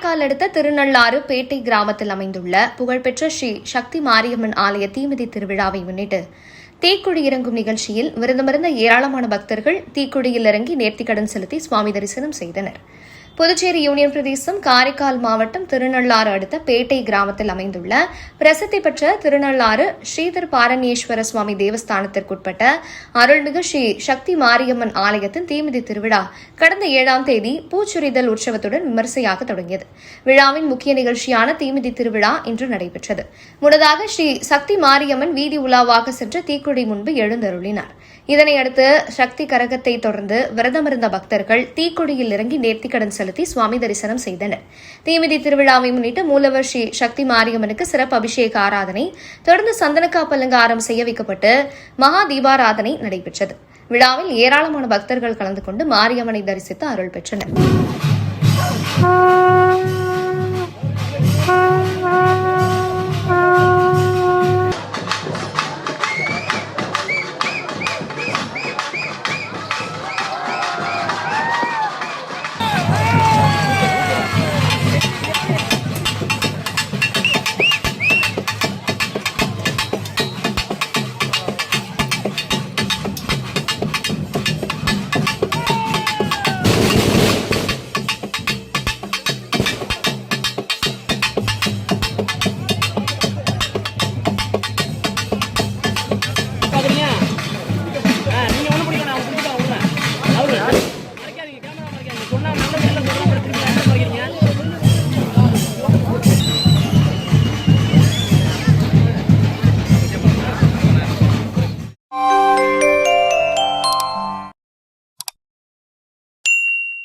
காரைக்கால் அடுத்த திருநள்ளாறு பேட்டை கிராமத்தில் அமைந்துள்ள புகழ்பெற்ற ஸ்ரீ சக்தி மாரியம்மன் ஆலய தீமிதி திருவிழாவை முன்னிட்டு தீக்குழி இறங்கும் நிகழ்ச்சியில் விரதமிருந்த ஏராளமான பக்தர்கள் தீக்குழியில் இறங்கி நேர்த்திக்கடன் செலுத்தி சுவாமி தரிசனம் செய்தனர். புதுச்சேரி யூனியன் பிரதேசம் காரைக்கால் மாவட்டம் திருநள்ளாறு அடுத்த பேட்டை கிராமத்தில் அமைந்துள்ள பிரசித்தி பெற்ற திருநள்ளாறு ஸ்ரீதர் பாரண்யேஸ்வர சுவாமி தேவஸ்தானத்திற்குட்பட்ட அருள்மிகு ஸ்ரீ சக்தி மாரியம்மன் ஆலயத்தின் தீமிதி திருவிழா கடந்த 7ஆம் தேதி பூச்சுரிதல் உற்சவத்துடன் விமரிசையாக தொடங்கியது. விழாவின் முக்கிய நிகழ்ச்சியான தீமிதி திருவிழா இன்று நடைபெற்றது. முன்னதாக ஸ்ரீ சக்தி மாரியம்மன் வீதி உலாவாக சென்று தீக்குழி முன்பு எழுந்தருளினார். இதனையடுத்து சக்தி கரகத்தை தொடர்ந்து விரதமிருந்த பக்தர்கள் தீக்குழியில் இறங்கி நேர்த்திக்கடன் செலுத்தி சுவாமி தரிசனம் செய்தனர். தீமிதி திருவிழாவை முன்னிட்டு மூலவர் ஸ்ரீ சக்தி மாரியம்மனுக்கு சிறப்பு அபிஷேக ஆராதனை, தொடர்ந்து சந்தனக்காப்பு அலங்காரம் செய்ய வைக்கப்பட்டு மகா தீபாராதனை நடைபெற்றது. விழாவில் ஏராளமான பக்தர்கள் கலந்து கொண்டு மாரியம்மனை தரிசித்து அருள் பெற்றனர்.